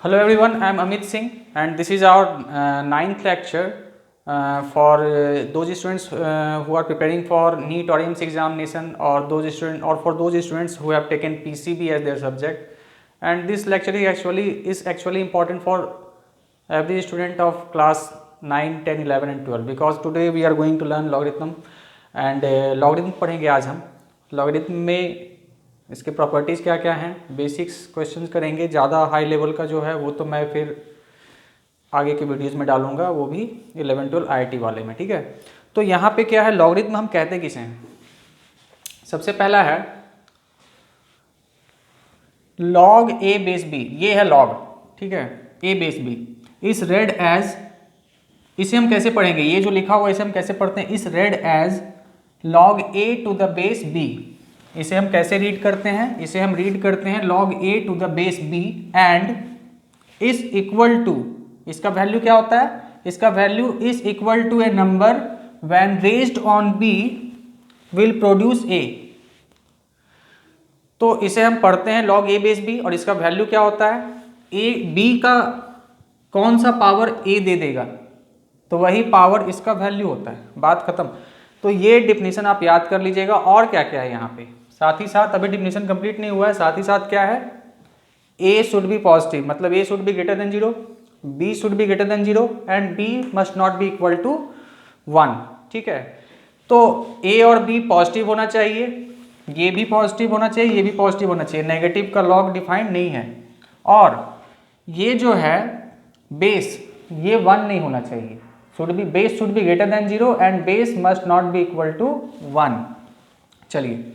Hello everyone, I am Amit Singh and this is our ninth lecture for those students who are preparing for NEET or AIIMS examination, or for those students who have taken PCB as their subject. And this lecture is actually important for every student of class 9, 10, 11 and 12, because today we are going to learn logarithm and logarithm पढ़ेंगे आज हम। logarithm में इसके properties क्या क्या हैं, basics questions करेंगे। ज़्यादा हाई लेवल का जो है वो तो मैं फिर आगे के वीडियोस में डालूंगा, वो भी 11, 12 IIT वाले में, ठीक है। तो यहाँ पे क्या है, लॉगरिथम हम कहते किसे हैं? सबसे पहला है log a बेस b, ये है log, ठीक है, a बेस b इस रेड एज, इसे हम कैसे पढ़ेंगे, ये जो लिखा हुआ इसे हम कैसे पढ़ते हैं, इस read as log a to the base b। इसे हम कैसे रीड करते हैं, इसे हम रीड करते हैं log a to the base b and is equal to, इसका वैल्यू क्या होता है, इसका value is equal to a number when raised on b will produce a। तो इसे हम पढ़ते हैं log a बेस b और इसका वैल्यू क्या होता है, a b का कौन सा पावर a दे देगा तो वही पावर इसका वैल्यू होता है, बात खत्म। तो ये डिफिनीशन आप याद कर लीजिएगा। और क्या क्या है यहाँ पे, साथ ही साथ अभी डिफिनीशन कंप्लीट नहीं हुआ है, साथ ही साथ क्या है, a शुड बी पॉजिटिव, मतलब a should be greater than 0, b should be greater than 0 and b must not be equal to 1, ठीक है। तो a और b पॉजिटिव होना चाहिए, ये भी पॉजिटिव होना चाहिए, ये भी पॉजिटिव होना चाहिए, नेगेटिव का लॉग डिफाइंड नहीं है। और ये जो है बेस, ये 1 नहीं होना चाहिए, base should be greater than 0 and base must not be equal to 1। चलिए,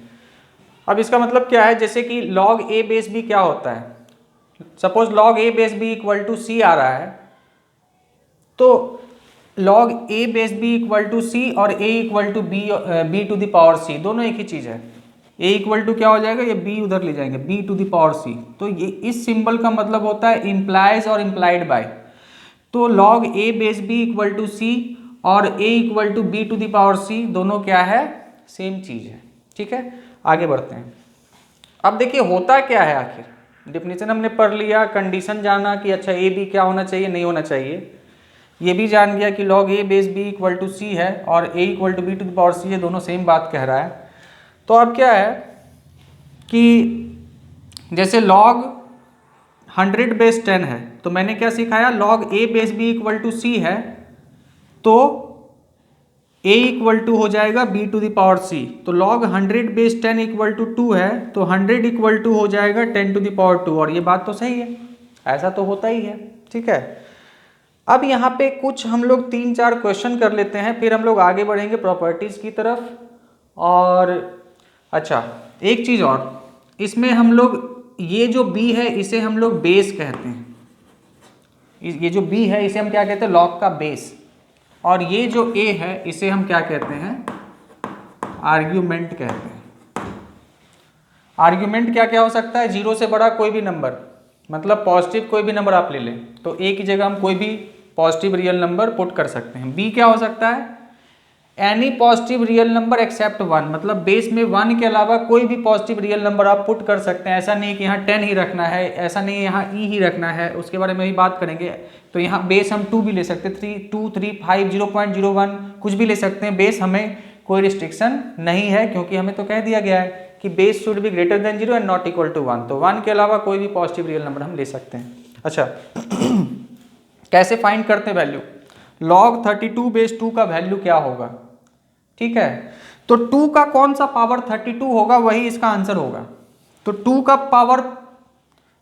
अब इसका मतलब क्या है, जैसे कि log a बेस b क्या होता है, suppose log a base b equal to c आ रहा है, तो log a base b equal to c और a equal to b to the power c, दोनों एक ही चीज़ है। a इक्वल टू क्या हो जाएगा, ये b उधर ले जाएंगे, b to the power c। तो ये इस सिंबल का मतलब होता है इम्प्लाइज और इम्प्लाइड बाय। तो log a base b equal to c और a equal to b to the power c, दोनों क्या है, सेम चीज़ है, ठीक है। आगे बढ़ते हैं। अब देखिए होता क्या है, आखिर डिफिनीशन हमने पढ़ लिया, कंडीशन जाना कि अच्छा a b क्या होना चाहिए, नहीं होना चाहिए, ये भी जान गया कि log a base b equal to c है और a equal to b to the power c है, दोनों सेम बात कह रहा है। तो अब क्या है कि जैसे log 100 बेस 10 है, तो मैंने क्या सिखाया, log a base b equal to c है तो a इक्वल टू हो जाएगा b to the power c। तो log 100 बेस 10 इक्वल टू 2 है तो 100 इक्वल टू हो जाएगा 10 टू द पावर 2। और ये बात तो सही है, ऐसा तो होता ही है, ठीक है। अब यहाँ पे कुछ हम लोग 3-4 क्वेश्चन कर लेते हैं, फिर हम लोग आगे बढ़ेंगे प्रॉपर्टीज़ की तरफ। और अच्छा, एक चीज़ और, इसमें हम लोग ये जो b है इसे हम लोग बेस कहते हैं, ये जो b है इसे हम क्या कहते हैं, log का बेस। और ये जो a है इसे हम क्या कहते हैं, आर्ग्यूमेंट कहते हैं। आर्ग्यूमेंट क्या क्या हो सकता है, 0 से बड़ा कोई भी नंबर, मतलब पॉजिटिव कोई भी नंबर आप ले लें, तो a की जगह हम कोई भी पॉजिटिव रियल नंबर पुट कर सकते हैं। b क्या हो सकता है, any positive real number except 1, मतलब बेस में 1 के अलावा कोई भी पॉजिटिव रियल नंबर आप पुट कर सकते हैं। ऐसा नहीं कि यहाँ 10 ही रखना है, ऐसा नहीं यहाँ e ही रखना है, उसके बारे में भी बात करेंगे। तो यहाँ बेस हम 2 भी ले सकते हैं, 3, 2, 3, 5, 0.01 कुछ भी ले सकते हैं। बेस हमें कोई रिस्ट्रिक्शन नहीं है, क्योंकि हमें तो कह दिया गया है कि base should be greater than 0 and not equal to 1। तो 1 के अलावा कोई भी पॉजिटिव रियल नंबर हम ले सकते हैं। अच्छा कैसे फाइंड करते हैं वैल्यू, log 32 बेस 2 का वैल्यू क्या होगा, ठीक है। तो 2 का कौन सा पावर 32 होगा, वही इसका आंसर होगा। तो 2 का पावर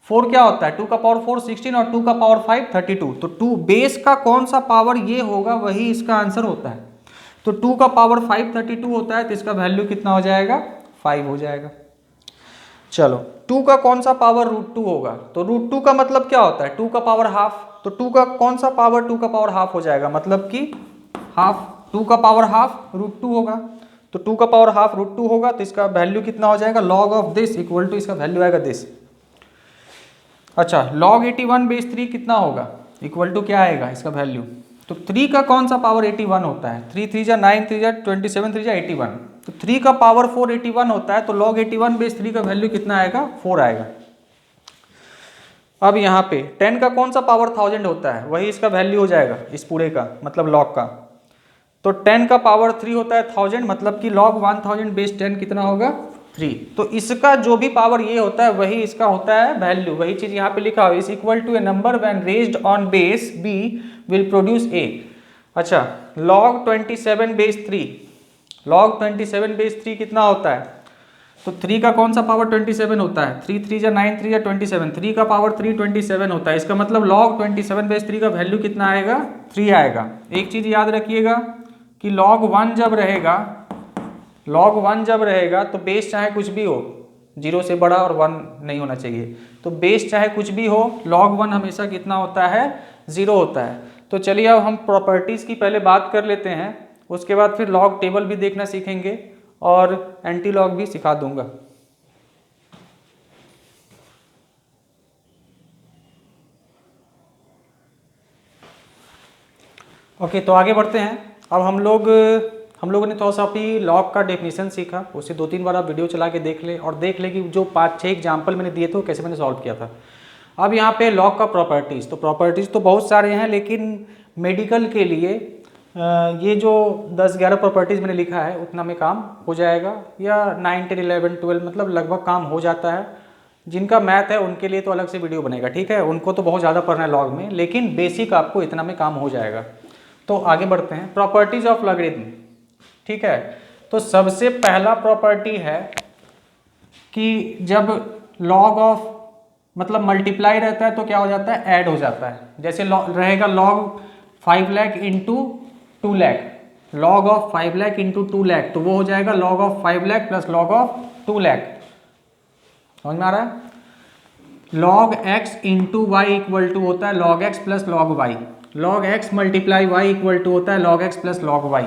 4 क्या होता है, 2 का पावर 4 16 और 2 का पावर 5 32। तो 2 बेस का कौन सा पावर ये होगा, वही इसका आंसर होता है। तो 2 का पावर 5 32 होता है, तो इसका वैल्यू कितना हो जाएगा, 5 हो जाएगा। चलो 2 का कौन सा पावर √2 होगा, तो √2 का मतलब क्या होता है, 2 का पावर हाफ। तो 2 का कौन सा पावर 2 का पावर हाफ हो जाएगा, मतलब कि हाफ, 2 का पावर हाफ √2 होगा। तो 2 का पावर हाफ √2 होगा, तो इसका वैल्यू कितना हो जाएगा, log of this equal to, इसका वैल्यू आएगा दिस। अच्छा log 81 बेस 3 कितना होगा, इक्वल टू क्या आएगा इसका वैल्यू, तो 3 का कौन सा पावर 81 होता है, 3 3 जा 9, 3 जा 27, 3 जा 81। तो 3 का पावर 4 81 होता है, तो log 81 बेस 3 का वैल्यू कितना आएगा, 4 आएगा। अब यहाँ पे 10 का कौन सा पावर 1000 होता है, वही इसका वैल्यू हो जाएगा इस पूरे का, मतलब लॉग का। तो 10 का पावर 3 होता है 1000, मतलब कि log 1000 बेस 10 कितना होगा 3। तो इसका जो भी पावर ये होता है वही इसका होता है वैल्यू। वही चीज यहाँ पे लिखा हो, is equal to a number when raised on base b will produce a। अच्छा, log 27 बेस 3, log 27 बेस 3 कितना होता है, तो 3 का कौन सा पावर 27 होता है, 3 3 या 9 3 या 27, 3 का पावर 3 27 होता है। इसका मतलब log 27 बेस 3 का वैल्यू कितना आएगा 3 आएगा। एक चीज याद रखिएगा कि log 1 जब रहेगा, log 1 जब रहेगा तो बेस चाहे कुछ भी हो, 0 से बड़ा और 1 नहीं होना चाहिए, तो बेस चाहे कुछ भी हो log 1 हमेशा कितना होता है 0 होता है। तो चलिए अब हम प्रॉपर्टीज़ की पहले बात कर लेते हैं, उसके बाद फिर log टेबल भी देखना सीखेंगे और एंटी लॉग भी सिखा दूंगा। ओके, तो आगे बढ़ते हैं। अब हम लोगों ने थोड़ा सा अभी लॉग का डेफिनेशन सीखा, उससे 2-3 बार आप वीडियो चला के देख ले और देख ले कि जो 5-6 एग्जाम्पल मैंने दिए थे कैसे मैंने सॉल्व किया था। अब यहाँ पे लॉग का प्रॉपर्टीज़, तो प्रॉपर्टीज़ तो बहुत सारे हैं, लेकिन मेडिकल के लिए ये जो 10-11 प्रॉपर्टीज़ मैंने लिखा है उतना में काम हो जाएगा, या 9 10 11 12 मतलब लगभग काम हो जाता है। जिनका मैथ है उनके लिए तो अलग से वीडियो बनेगा, ठीक है, उनको तो बहुत ज़्यादा पढ़ना है लॉग में, लेकिन बेसिक आपको इतना में काम हो जाएगा। तो आगे बढ़ते हैं, प्रॉपर्टीज़ ऑफ लॉगरिथम, ठीक है। तो सबसे पहला प्रॉपर्टी है कि जब लॉग ऑफ मतलब मल्टीप्लाई रहता है तो क्या हो जाता है, ऐड हो जाता है। जैसे रहेगा log 5 lakh into 2 lakh, log of 5 lakh into 2 lakh, तो वो हो जाएगा log of 5 lakh plus log of 2 lakh. समझ में आ रहा है। Log x into y equal to होता है log x plus log y, log x multiply y equal to होता है log x plus log y.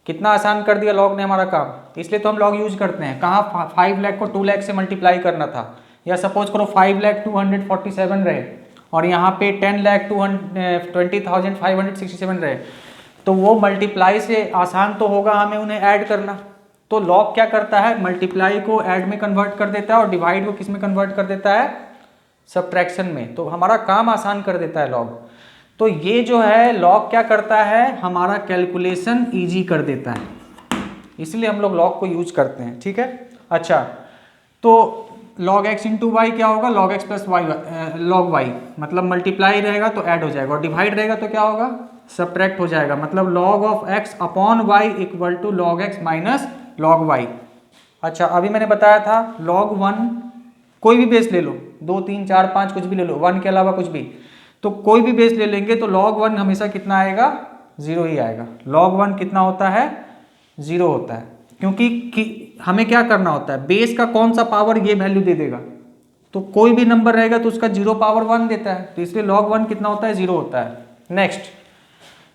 कितना आसान कर दिया लॉग ने हमारा काम, इसलिए तो हम लॉग यूज करते हैं। कहाँ 5 लाख को 2 लाख से मल्टीप्लाई करना था, या सपोज करो 5 लाख 247 रहे और यहाँ पे 10 लाख 20,567 रहे, तो वो मल्टीप्लाई से आसान तो होगा हमें उन्हें ऐड करना। तो लॉग क्या करता है, मल्टीप्लाई को ऐड में कन्वर्ट कर देता है और डिवाइड को किस में कन्वर्ट कर देता है, सब्ट्रैक्शन में। तो हमारा काम आसान कर देता है लॉग। तो ये जो है लॉग क्या करता है, हमारा कैलकुलेशन इजी कर देता है, इसलिए हम लोग लॉग को यूज करते हैं, ठीक है। अच्छा, तो log x इंटू वाई क्या होगा, log x plus y log y, मतलब मल्टीप्लाई रहेगा तो ऐड हो जाएगा और डिवाइड रहेगा तो क्या होगा, सब्ट्रैक्ट हो जाएगा। मतलब log of x upon y equal to log x minus log y। अच्छा, अभी मैंने बताया था log 1 कोई भी बेस ले लो, 2 3 4 5 कुछ भी ले लो, 1 के अलावा कुछ भी, तो कोई भी बेस ले लेंगे तो log 1 हमेशा कितना आएगा, 0 ही आएगा। log 1 कितना होता है, 0 होता है, क्योंकि हमें क्या करना होता है, बेस का कौन सा पावर ये वैल्यू दे देगा, तो कोई भी नंबर रहेगा तो उसका 0 पावर 1 देता है, तो इसलिए log 1 कितना होता है, 0 होता है। Next,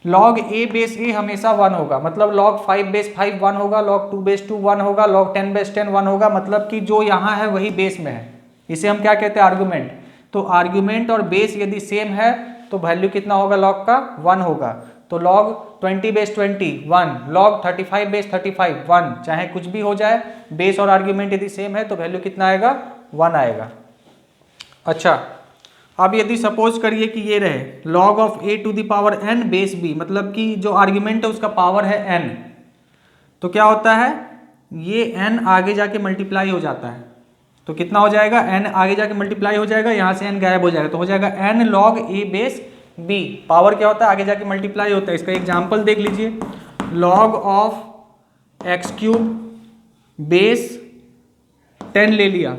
log a base a हमेशा 1 होगा, मतलब log 5 बेस 5 1 होगा, log 2 बेस 2 1 होगा, log 10 बेस 10 1 होगा, मतलब कि जो यहाँ है वही बेस में है। इसे हम क्या कहते हैं, आर्गुमेंट। तो आर्गुमेंट और बेस यदि सेम है तो वैल्यू कितना होगा लॉग का, 1 होगा। तो log 20 बेस 20 1, log 35 बेस 35 1, चाहे कुछ भी हो जाए, बेस और आर्ग्यूमेंट यदि सेम है तो वैल्यू कितना आएगा, 1 आएगा। अच्छा, अब यदि सपोज करिए कि ये रहे log of a to the power n base b, मतलब कि जो आर्ग्यूमेंट है उसका पावर है n, तो क्या होता है, ये n आगे जाके मल्टीप्लाई हो जाता है, तो कितना हो जाएगा, n आगे जाके मल्टीप्लाई हो जाएगा, यहाँ से n गायब हो जाएगा, तो हो जाएगा n log a base b। Power क्या होता है, आगे जाके मल्टीप्लाई होता है। इसका एग्जांपल देख लीजिए, log of x cube base 10 ले लिया,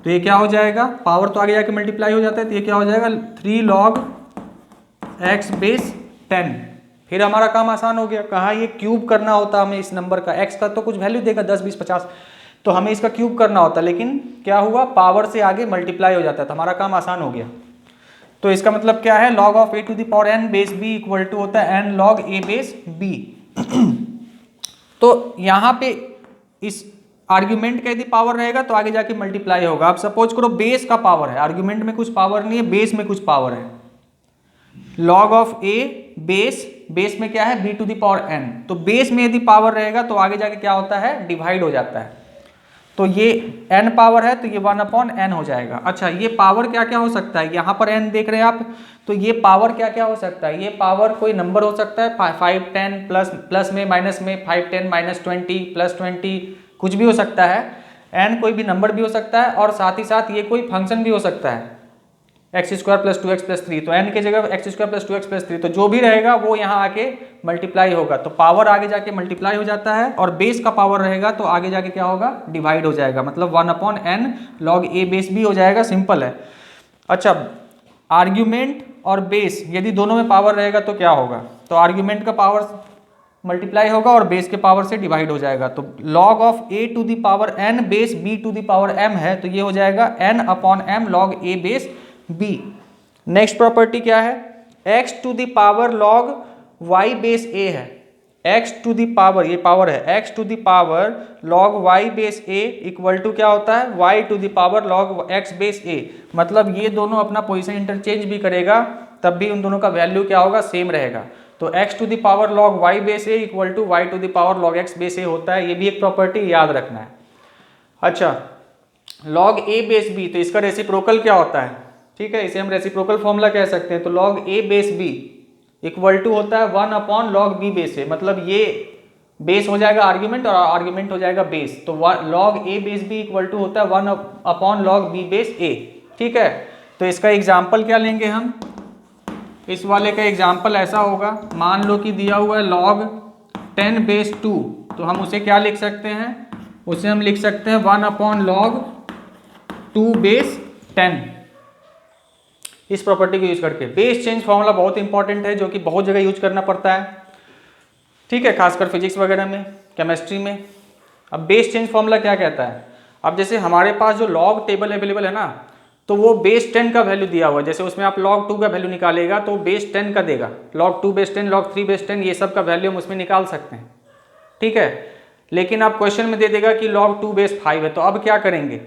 तो ये क्या हो जाएगा, पावर तो आगे जाके मल्टीप्लाई हो जाता है, तो ये क्या हो जाएगा 3 log x बेस 10। फिर हमारा काम आसान हो गया, कहाँ ये क्यूब करना होता हमें इस नंबर का, x का तो कुछ वैल्यू देगा 10 20 50, तो हमें इसका क्यूब करना होता, लेकिन क्या हुआ, पावर से आगे मल्टीप्लाई हो जाता है, तो हमारा काम आसान हो गया। तो इसका मतलब क्या है, log of a to the power n base b equal to होता है n log a base b। तो यहाँ पे इस आर्ग्यूमेंट का यदि पावर रहेगा तो आगे जाके मल्टीप्लाई होगा। अब सपोज करो बेस का पावर है, आर्ग्यूमेंट में कुछ पावर नहीं है, बेस में कुछ पावर है, log ऑफ a बेस में क्या है, b to the power n, तो बेस में यदि पावर रहेगा तो आगे जाके क्या होता है, डिवाइड हो जाता है। तो ये n पावर है तो ये 1/n हो जाएगा। अच्छा, ये पावर क्या क्या हो सकता है, यहाँ पर n देख रहे हैं आप, तो ये पावर क्या क्या हो सकता है, ये पावर कोई नंबर हो सकता है 5 10 प्लस में माइनस में 5 10 -20 +20 कुछ भी हो सकता है। n कोई भी नंबर भी हो सकता है और साथ ही साथ ये कोई फंक्शन भी हो सकता है x² + 2x + 3, तो n की जगह x² + 2x + 3, तो जो भी रहेगा वो यहाँ आके मल्टीप्लाई होगा, तो पावर आगे जाके मल्टीप्लाई हो जाता है और बेस का पावर रहेगा तो आगे जाके क्या होगा, डिवाइड हो जाएगा, मतलब 1/n log a बेस भी हो जाएगा, सिंपल है। अच्छा, आर्ग्यूमेंट और बेस यदि दोनों में पावर रहेगा तो क्या होगा, तो आर्ग्यूमेंट का पावर मल्टीप्लाई होगा और बेस के पावर से डिवाइड हो जाएगा, तो log of a⁴n base b⁴m है, तो ये हो जाएगा n/m log a base b। Next property क्या है, x⁴ log y base a है, x⁴ ये पावर है, x⁴ log y base a equal to क्या होता है, y⁴ log x base a, मतलब ये दोनों अपना पोजीशन इंटरचेंज भी करेगा तब भी उन दोनों का वैल्यू क्या होगा, सेम रहेगा। तो x⁴ log y base a equal to y⁴ log x base a होता है, ये भी एक प्रॉपर्टी याद रखना है। अच्छा, log a बेस b, तो इसका रेसिप्रोकल क्या होता है, ठीक है, इसे हम रेसिप्रोकल फॉर्मूला कह सकते हैं, तो log a base b equal to होता है 1/log b बेस a, मतलब ये बेस हो जाएगा आर्ग्यूमेंट और आर्ग्यूमेंट हो जाएगा बेस, तो log a base b equal to होता है 1/log b बेस a, ठीक है। तो इसका एग्जाम्पल क्या लेंगे हम, इस वाले का एग्जाम्पल ऐसा होगा, मान लो कि दिया हुआ है log 10 बेस 2, तो हम उसे क्या लिख सकते हैं, उसे हम लिख सकते हैं 1/log 2 बेस 10, इस प्रॉपर्टी को यूज करके। बेस चेंज फॉर्मूला बहुत इंपॉर्टेंट है जो कि बहुत जगह यूज करना पड़ता है, ठीक है, खासकर फिजिक्स वगैरह में, केमिस्ट्री में। अब बेस चेंज फॉर्मूला क्या कहता है, अब जैसे हमारे पास जो लॉग टेबल अवेलेबल है ना, तो वो बेस 10 का वैल्यू दिया हुआ है, जैसे उसमें आप log 2 का वैल्यू निकालेगा तो बेस 10 का देगा, log 2 बेस 10 log 3 बेस 10 ये सब का वैल्यू हम उसमें निकाल सकते हैं, ठीक है। लेकिन आप क्वेश्चन में दे देगा कि log 2 बेस 5 है, तो अब क्या करेंगे,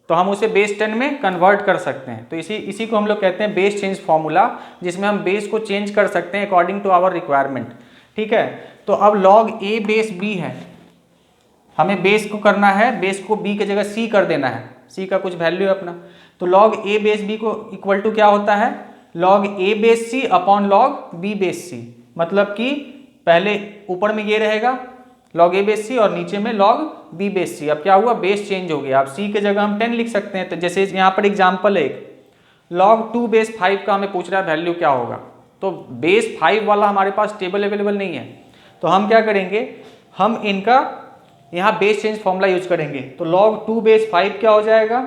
तो हम उसे बेस 10 में कन्वर्ट कर सकते हैं, तो इसी को हम लोग कहते हैं बेस चेंज फॉर्मूला, जिसमें हम बेस को चेंज कर सकते हैं अकॉर्डिंग टू आवर रिक्वायरमेंट, ठीक है। तो अब log a बेस b है, हमें बेस को करना है, बेस को b की जगह c कर देना है, c का कुछ वैल्यू है अपना, तो log a बेस b को इक्वल टू क्या होता है, log a base c upon log b base c, मतलब कि पहले ऊपर में ये रहेगा log a बेस c और नीचे में log b बेस c। अब क्या हुआ, बेस चेंज हो गया, अब c की जगह हम 10 लिख सकते हैं, तो जैसे यहाँ पर एग्जाम्पल है एक log 2 बेस 5 का हमें पूछ रहा है वैल्यू क्या होगा, तो बेस 5 वाला हमारे पास टेबल अवेलेबल नहीं है, तो हम क्या करेंगे, हम इनका यहाँ बेस चेंज फॉर्मूला यूज करेंगे, तो log 2 बेस 5 क्या हो जाएगा,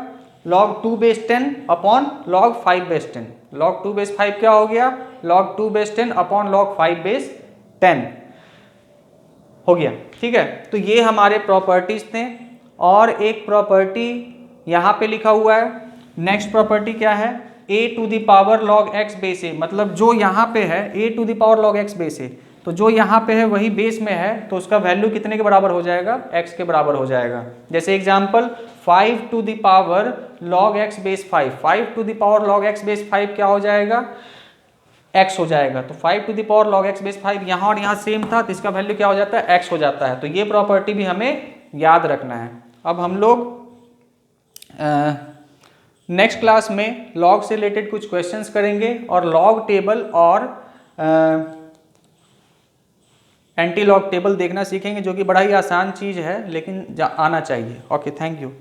log 2 base 10 upon log 5 base 10, log 2 base 5 क्या हो गया, log 2 base 10 upon log 5 base 10 हो गया, ठीक है। तो ये हमारे प्रॉपर्टीज थे, और एक प्रॉपर्टी यहाँ पे लिखा हुआ है, नेक्स्ट प्रॉपर्टी क्या है, a⁴ log x base a, मतलब जो यहाँ पे है a⁴ log x base a, तो जो यहाँ पे है वही बेस में है, तो उसका वैल्यू कितने के बराबर हो जाएगा, x के बराबर हो जाएगा। जैसे example 5⁴ log x base 5, 5⁴ log x base 5 क्या हो जाएगा, x हो जाएगा, तो 5⁴ log x बेस 5 यहाँ और यहाँ सेम था, तो इसका वैल्यू क्या हो जाता है, x हो जाता है, तो ये प्रॉपर्टी भी हमें याद रखना है। अब हम लोग नेक्स्ट क्लास में लॉग से रिलेटेड कुछ क्वेश्चंस करेंगे और लॉग टेबल और एंटी लॉग टेबल देखना सीखेंगे, जो कि बड़ा ही आसान चीज़ है लेकिन आना चाहिए। Okay, thank you.